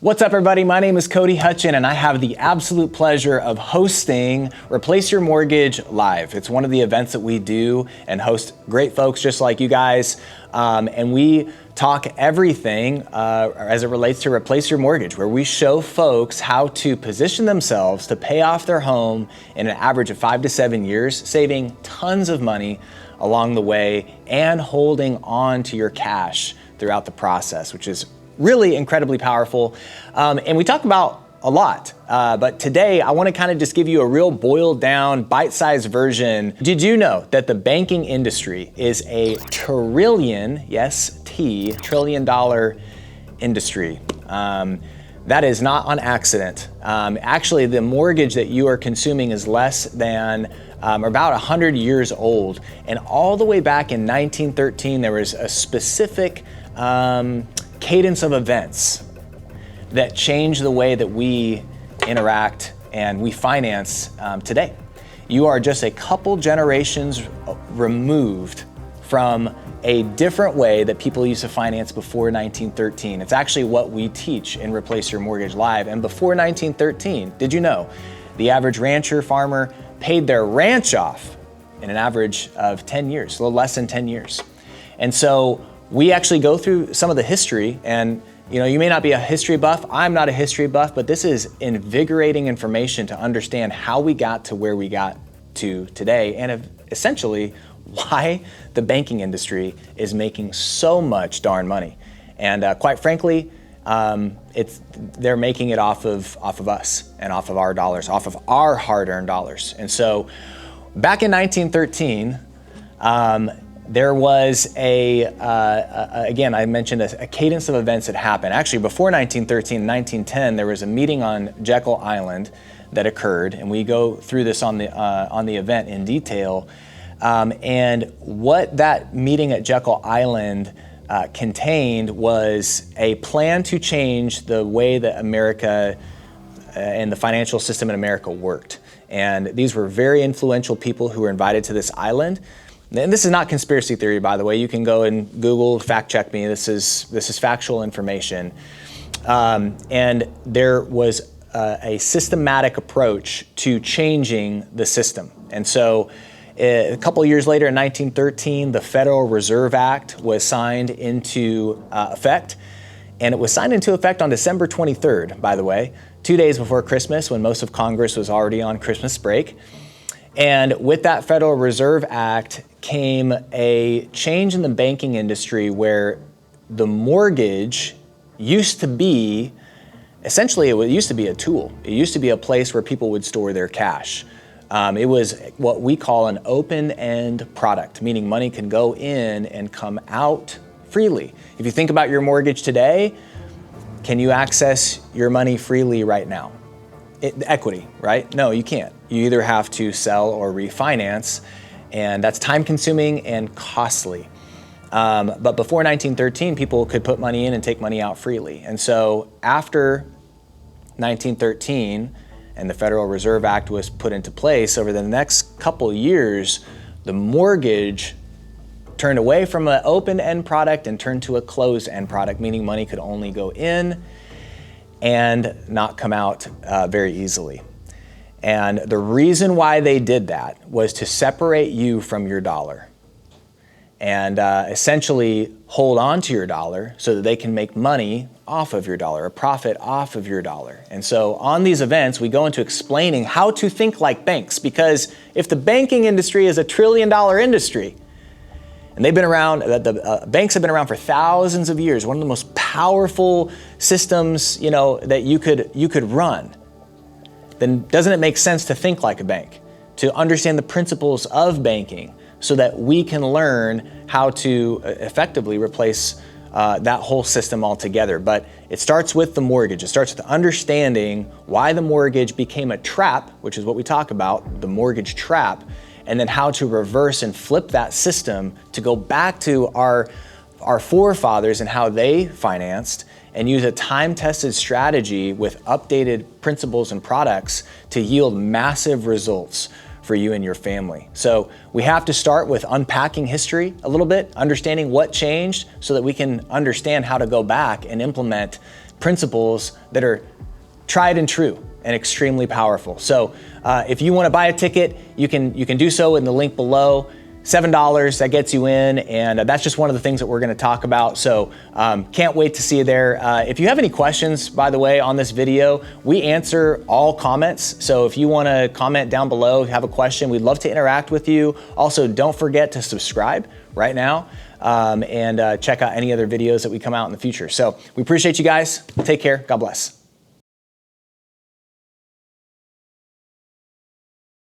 What's up, everybody? My name is Cody Hutchin, and I have the absolute pleasure of hosting Replace Your Mortgage Live. It's one of the events that we do and host great folks just like you guys. And we talk everything as it relates to Replace Your Mortgage, where we show folks how to position themselves to pay off their home in an average of 5 to 7 years, saving tons of money along the way and holding on to your cash throughout the process, which is really incredibly powerful. And we talk about a lot, but today I want to kind of just give you a real boiled down, bite-sized version. Did you know that the banking industry is a trillion, yes, trillion dollar industry? That is not on accident. Actually, the mortgage that you are consuming is less than about 100 years old. And all the way back in 1913, there was a specific cadence of events that change the way that we interact and we finance today. You are just a couple generations removed from a different way that people used to finance before 1913. It's actually what we teach in Replace Your Mortgage Live. And before 1913, did you know the average rancher farmer paid their ranch off in an average of 10 years, a little less than 10 years. And so we actually go through some of the history, and you may not be a history buff, I'm not a history buff, but this is invigorating information to understand how we got to where we got to today, and essentially why the banking industry is making so much darn money. And quite frankly, they're making it off of us and off of our dollars, off of our hard-earned dollars. And so back in 1913, there was again, I mentioned a cadence of events that happened. Actually, before 1913, 1910, there was a meeting on Jekyll Island that occurred, and we go through this on the event in detail. And what that meeting at Jekyll Island contained was a plan to change the way that America and the financial system in America worked. And these were very influential people who were invited to this island. And this is not conspiracy theory, by the way. You can go and Google, fact check me. This is factual information. And there was a systematic approach to changing the system. And so a couple of years later, in 1913, the Federal Reserve Act was signed into effect. And it was signed into effect on December 23rd, by the way, 2 days before Christmas, when most of Congress was already on Christmas break. And with that Federal Reserve Act came a change in the banking industry where the mortgage used to be, essentially it used to be a tool. It used to be a place where people would store their cash. It was what we call an open-end product, meaning money can go in and come out freely. If you think about your mortgage today, can you access your money freely right now? Equity, right? No, you can't. You either have to sell or refinance, and that's time consuming and costly. But before 1913, people could put money in and take money out freely. And so after 1913 and the Federal Reserve Act was put into place, over the next couple years, the mortgage turned away from an open-end product and turned to a closed-end product, meaning money could only go in and not come out very easily. And the reason why they did that was to separate you from your dollar and essentially hold on to your dollar so that they can make money off of your dollar, a profit off of your dollar. And so on these events, we go into explaining how to think like banks, because if the banking industry is a $1 trillion industry, and they've been around, the banks have been around for thousands of years, one of the most powerful systems, that you could run, then doesn't it make sense to think like a bank, to understand the principles of banking so that we can learn how to effectively replace that whole system altogether? But it starts with the mortgage. It starts with understanding why the mortgage became a trap, which is what we talk about, the mortgage trap, and then how to reverse and flip that system to go back to our forefathers and how they financed, and use a time-tested strategy with updated principles and products to yield massive results for you and your family. So we have to start with unpacking history a little bit, understanding what changed so that we can understand how to go back and implement principles that are tried and true and extremely powerful. So if you want to buy a ticket, you can do so in the link below. $7, that gets you in, and that's just one of the things that we're going to talk about. So can't wait to see you there. If you have any questions, by the way, on this video, we answer all comments. So if you want to comment down below, have a question, we'd love to interact with you. Also, don't forget to subscribe right now and check out any other videos that we come out in the future. So we appreciate you guys. Take care. God bless.